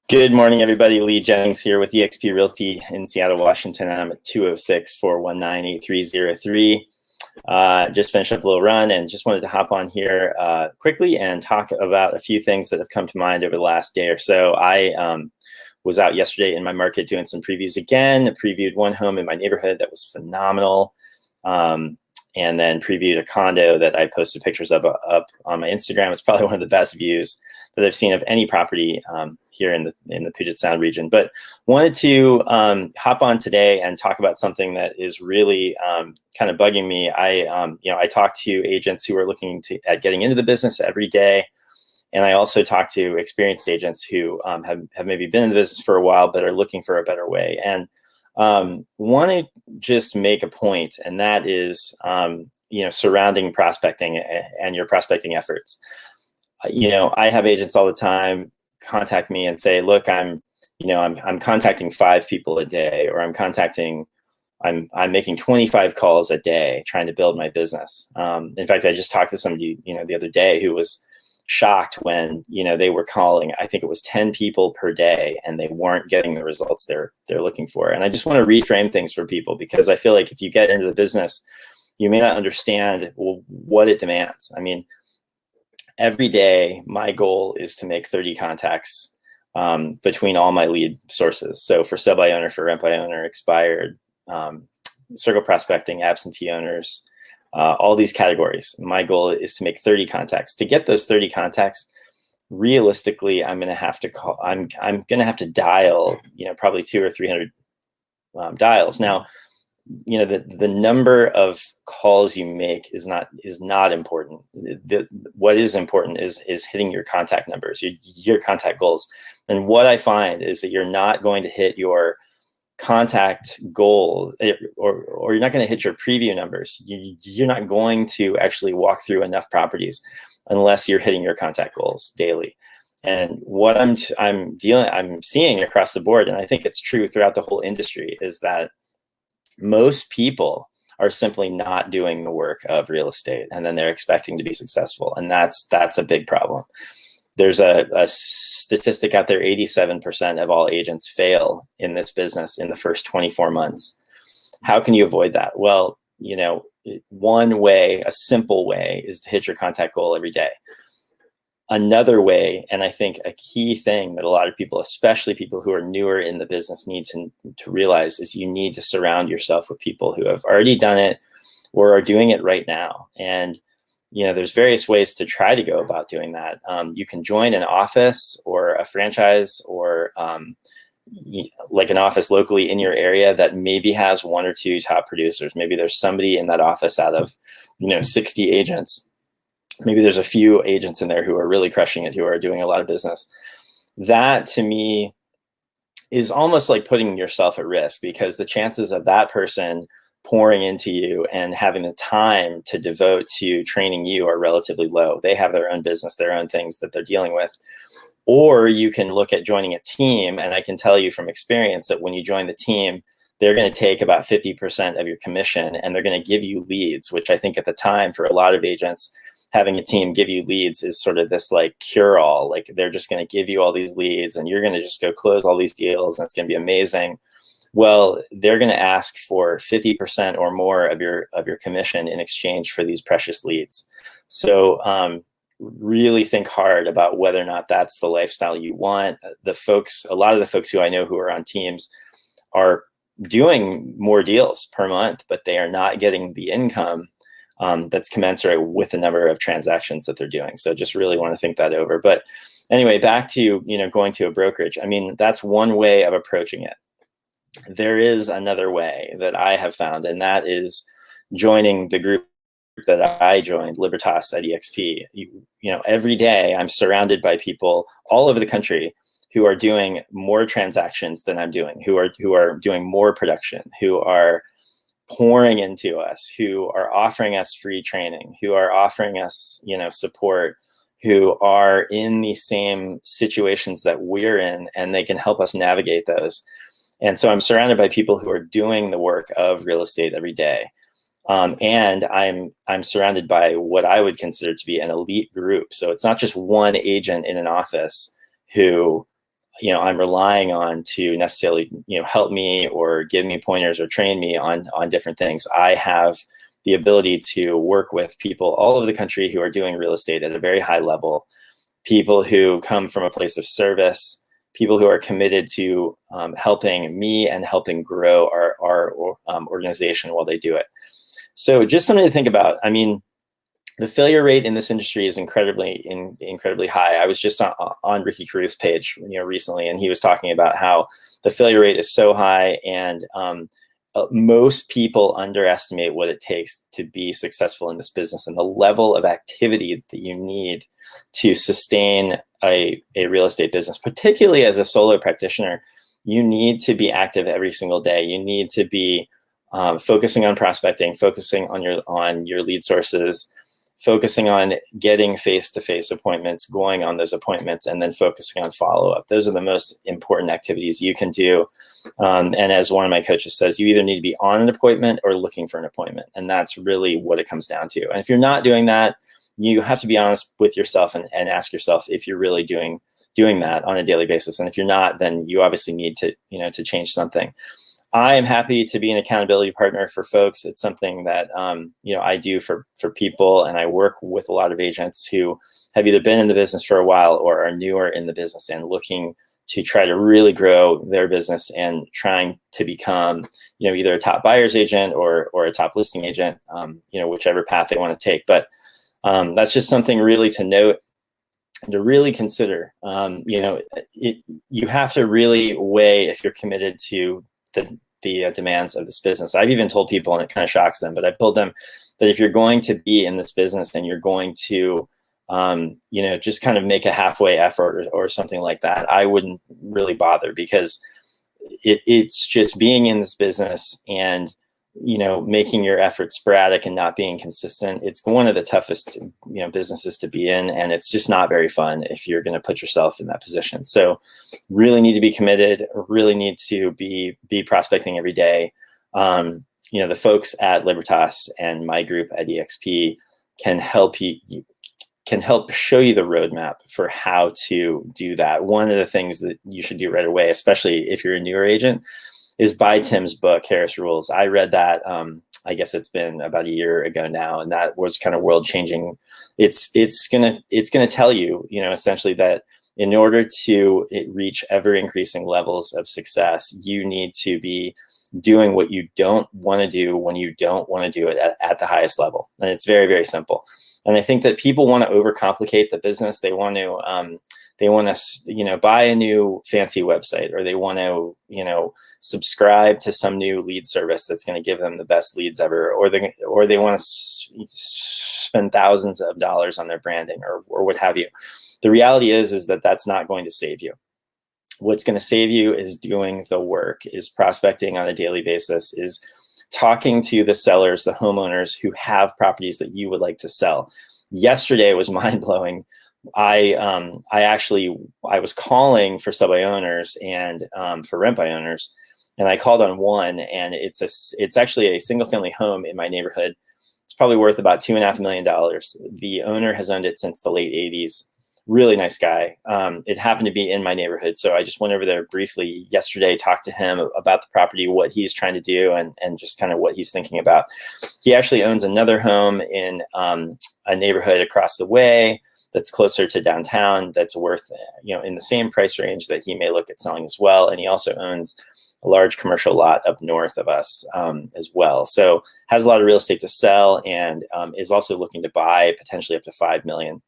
Good morning, everybody. Lee Jennings here with eXp Realty in Seattle, Washington. I'm at 206-419-8303. Just finished up a little run and just wanted to hop on here quickly and talk about a few things that have come to mind over the last day or so. I was out yesterday in my market doing some previews again. I previewed one home in my neighborhood that was phenomenal. And then previewed a condo that I posted pictures of up on my Instagram. It's probably one of the best views that I've seen of any property here in the Puget Sound region. But wanted to hop on today and talk about something that is really kind of bugging me. I talk to agents who are looking at getting into the business every day. And I also talk to experienced agents who have maybe been in the business for a while, but are looking for a better way. And want to just make a point, and that is, surrounding prospecting and your prospecting efforts. I have agents all the time contact me and say, look, I'm contacting 5 people a day, or I'm making 25 calls a day trying to build my business. In fact, I just talked to somebody, the other day who was shocked when, they were calling, I think it was 10 people per day, and they weren't getting the results they're looking for. And I just want to reframe things for people, because I feel like if you get into the business, you may not understand what it demands. I mean, every day, my goal is to make 30 contacts between all my lead sources. So for sell by owner, for rent by owner, expired, circle prospecting, absentee owners, all these categories. My goal is to make 30 contacts. To get those 30 contacts, realistically, I'm going to have to call. I'm going to have to dial, probably 200 or 300 dials. Now, the number of calls you make is not important. What is important is hitting your contact numbers, your contact goals. And what I find is that you're not going to hit your contact goal, or you're not going to hit your preview numbers. You're not going to actually walk through enough properties unless you're hitting your contact goals daily. And what I'm seeing across the board, and I think it's true throughout the whole industry, is that most people are simply not doing the work of real estate, and then they're expecting to be successful. And that's a big problem. There's a statistic out there, 87% of all agents fail in this business in the first 24 months. How can you avoid that? Well, one way, a simple way, is to hit your contact goal every day. Another way, and I think a key thing that a lot of people, especially people who are newer in the business, need to realize, is you need to surround yourself with people who have already done it or are doing it right now. And there's various ways to try to go about doing that. You can join an office or a franchise, or like an office locally in your area that maybe has 1 or 2 top producers. Maybe there's somebody in that office out of 60 agents. Maybe there's a few agents in there who are really crushing it, who are doing a lot of business. That, to me, is almost like putting yourself at risk, because the chances of that person pouring into you and having the time to devote to training you are relatively low. They have their own business, their own things that they're dealing with. Or you can look at joining a team, and I can tell you from experience that when you join the team, they're going to take about 50% of your commission, and they're going to give you leads, which I think at the time, for a lot of agents, having a team give you leads is sort of this like cure-all. Like, they're just going to give you all these leads, and you're going to just go close all these deals, and it's going to be amazing. Well, they're going to ask for 50% or more of your commission in exchange for these precious leads. So really think hard about whether or not that's the lifestyle you want. A lot of the folks who I know who are on teams are doing more deals per month, but they are not getting the income that's commensurate with the number of transactions that they're doing. So just really want to think that over. But anyway, back to, going to a brokerage. I mean, that's one way of approaching it. There is another way that I have found, and that is joining the group that I joined, Libertas at eXp. Every day I'm surrounded by people all over the country who are doing more transactions than I'm doing, who are doing more production, who are pouring into us, who are offering us free training, who are offering us, support, who are in the same situations that we're in, and they can help us navigate those. And so I'm surrounded by people who are doing the work of real estate every day. And I'm surrounded by what I would consider to be an elite group. So it's not just one agent in an office who I'm relying on to necessarily, help me or give me pointers or train me on different things. I have the ability to work with people all over the country who are doing real estate at a very high level, people who come from a place of service, people who are committed to helping me and helping grow our organization while they do it. So just something to think about. I mean, the failure rate in this industry is incredibly high. I was just on Ricky Carruth's page, recently, and he was talking about how the failure rate is so high, and most people underestimate what it takes to be successful in this business and the level of activity that you need to sustain a real estate business, particularly as a solo practitioner. You need to be active every single day. You need to be focusing on prospecting, focusing on your lead sources, focusing on getting face-to-face appointments, going on those appointments, and then focusing on follow-up. Those are the most important activities you can do. And as one of my coaches says, you either need to be on an appointment or looking for an appointment. And that's really what it comes down to. And if you're not doing that, you have to be honest with yourself and ask yourself if you're really doing that on a daily basis. And if you're not, then you obviously need to, to change something. I am happy to be an accountability partner for folks. It's something that, I do for people, and I work with a lot of agents who have either been in the business for a while or are newer in the business and looking to try to really grow their business and trying to become, either a top buyer's agent or a top listing agent, whichever path they want to take. But that's just something really to note and to really consider. You have to really weigh if you're committed to the demands of this business. I've even told people, and it kind of shocks them, but I've told them that if you're going to be in this business and you're going to, just kind of make a halfway effort or something like that, I wouldn't really bother, because it's just being in this business and, making your efforts sporadic and not being consistent. It's one of the toughest, businesses to be in. And it's just not very fun if you're going to put yourself in that position. So really need to be committed, really need to be prospecting every day. The folks at Libertas and my group at EXP can help show you the roadmap for how to do that. One of the things that you should do right away, especially if you're a newer agent, is buy Tim's book, Harris Rules. I read that, I guess it's been about a year ago now, and that was kind of world changing. It's gonna tell you, essentially that in order to reach ever increasing levels of success, you need to be doing what you don't want to do when you don't want to do it at the highest level. And it's very, very simple. And I think that people want to overcomplicate the business. They want to, buy a new fancy website, or they want to, subscribe to some new lead service that's going to give them the best leads ever, or they want to spend thousands of dollars on their branding or what have you. The reality is that that's not going to save you. What's going to save you is doing the work, is prospecting on a daily basis, is talking to the sellers, the homeowners who have properties that you would like to sell. Yesterday was mind-blowing. I was calling for sub-by owners and for rent-by owners, and I called on one, and it's actually a single-family home in my neighborhood. It's probably worth about $2.5 million. The owner has owned it since the late 80s. Really nice guy. It happened to be in my neighborhood, so I just went over there briefly yesterday, talked to him about the property, what he's trying to do, and just kind of what he's thinking about. He actually owns another home in a neighborhood across the way that's closer to downtown, that's worth, in the same price range that he may look at selling as well. And he also owns a large commercial lot up north of us as well. So has a lot of real estate to sell, and is also looking to buy potentially up to $5 million.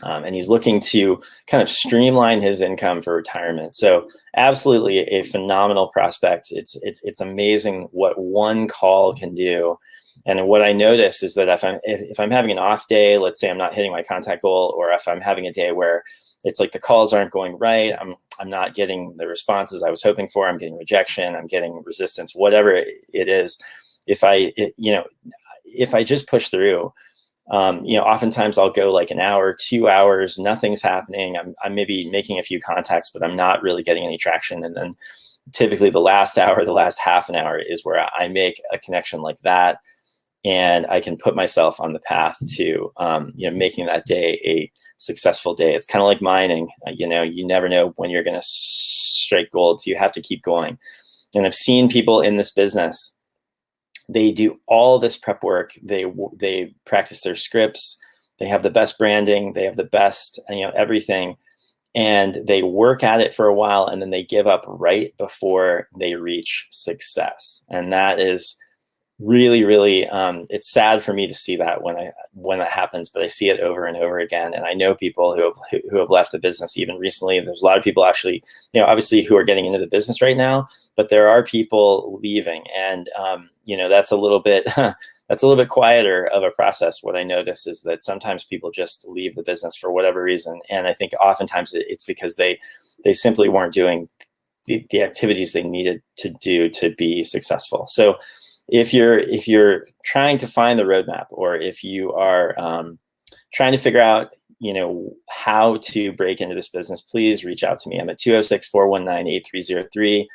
And he's looking to kind of streamline his income for retirement. So absolutely a phenomenal prospect. It's amazing what one call can do. And what I notice is that if I'm having an off day, let's say I'm not hitting my contact goal, or if I'm having a day where it's like the calls aren't going right, I'm not getting the responses I was hoping for, I'm getting rejection, I'm getting resistance, whatever it is. If I just push through, oftentimes I'll go like an hour, 2 hours, nothing's happening. I'm maybe making a few contacts, but I'm not really getting any traction. And then typically the last hour, the last half an hour is where I make a connection like that. and I can put myself on the path to making that day a successful day. It's kind of like mining. You never know when you're going to strike gold, so you have to keep going. And I've seen people in this business, they do all this prep work. They practice their scripts. They have the best branding. They have the best, everything. And they work at it for a while, and then they give up right before they reach success. And that is really, really, it's sad for me to see that when that happens, but I see it over and over again. And I know people who have left the business even recently. There's a lot of people actually, obviously who are getting into the business right now, but there are people leaving, and that's a little bit that's a little bit quieter of a process. What I notice is that sometimes people just leave the business for whatever reason, and I think oftentimes it's because they simply weren't doing the activities they needed to do to be successful. So if you're trying to find the roadmap, or if you are trying to figure out how to break into this business, please reach out to me. I'm at 206-419-8303.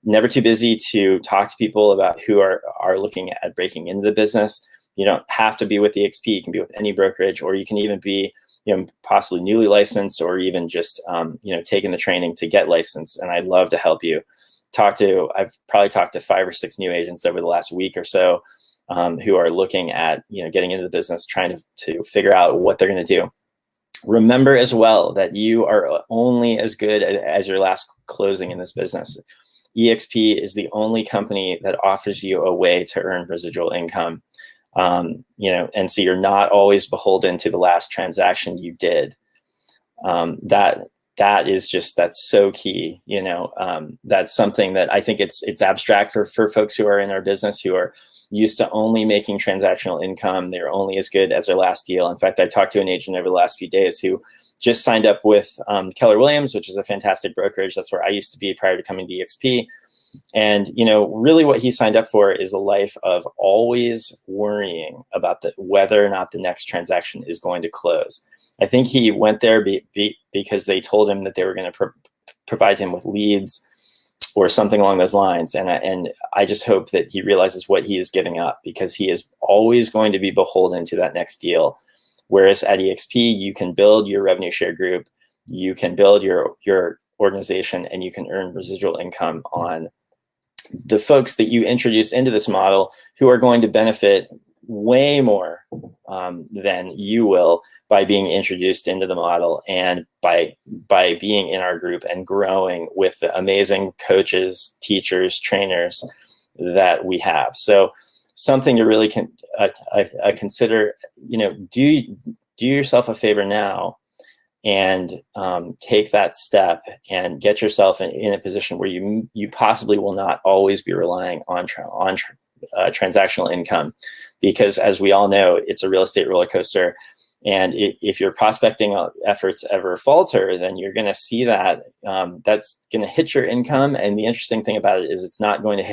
Never too busy to talk to people about who are looking at breaking into the business. You don't have to be with EXP. You can be with any brokerage, or you can even be possibly newly licensed, or even just taking the training to get licensed. And I'd love to help you. I've probably talked to 5 or 6 new agents over the last week or so who are looking at getting into the business, trying to figure out what they're going to do. Remember as well that you are only as good as your last closing in this business. EXP is the only company that offers you a way to earn residual income. And so you're not always beholden to the last transaction you did. That's so key. That's something that I think it's abstract for folks who are in our business, who are used to only making transactional income. They're only as good as their last deal. In fact, I talked to an agent over the last few days who just signed up with Keller Williams, which is a fantastic brokerage. That's where I used to be prior to coming to EXP. And, really what he signed up for is a life of always worrying about whether or not the next transaction is going to close. I think he went there because they told him that they were going to provide him with leads or something along those lines. And I just hope that he realizes what he is giving up, because he is always going to be beholden to that next deal. Whereas at EXP, you can build your revenue share group, you can build your organization, and you can earn residual income on the folks that you introduce into this model, who are going to benefit way more than you will by being introduced into the model, and by being in our group and growing with the amazing coaches, teachers, trainers that we have. So something to really consider, do yourself a favor now, and take that step and get yourself in a position where you possibly will not always be relying on transactional income, because as we all know, it's a real estate roller coaster. And if your prospecting efforts ever falter, then you're going to see that that's going to hit your income. And the interesting thing about it is it's not going to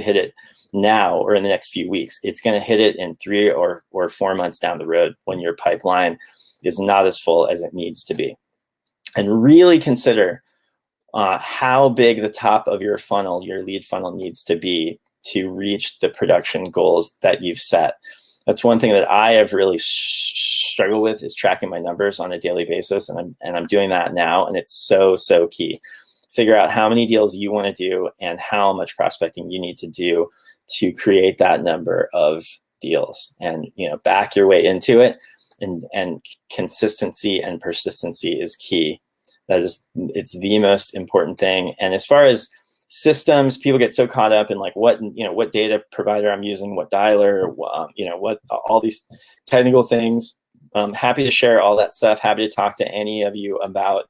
hit it now or in the next few weeks. It's going to hit it in 3 or 4 months down the road, when your pipeline is not as full as it needs to be. And really consider how big the top of your funnel, your lead funnel, needs to be to reach the production goals that you've set. That's one thing that I have really struggled with, is tracking my numbers on a daily basis. And I'm doing that now. And it's so key. Figure out how many deals you want to do and how much prospecting you need to do to create that number of deals, and, back your way into it. And consistency and persistency is key. It's the most important thing. And as far as systems, people get so caught up in like what data provider I'm using, what dialer, what all these technical things. I'm happy to share all that stuff. Happy to talk to any of you about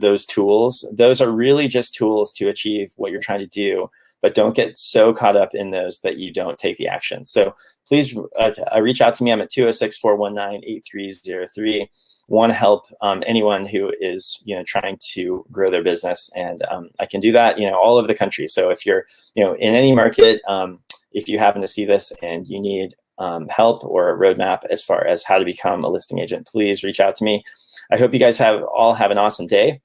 those tools. Those are really just tools to achieve what you're trying to do, but don't get so caught up in those that you don't take the action. So please reach out to me. I'm at 206-419-8303. Want to help anyone who is trying to grow their business, and I can do that all over the country. So if you're in any market, if you happen to see this and you need help or a roadmap as far as how to become a listing agent, please reach out to me. I hope you guys all have an awesome day.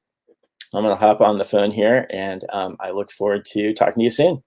I'm going to hop on the phone here, and I look forward to talking to you soon.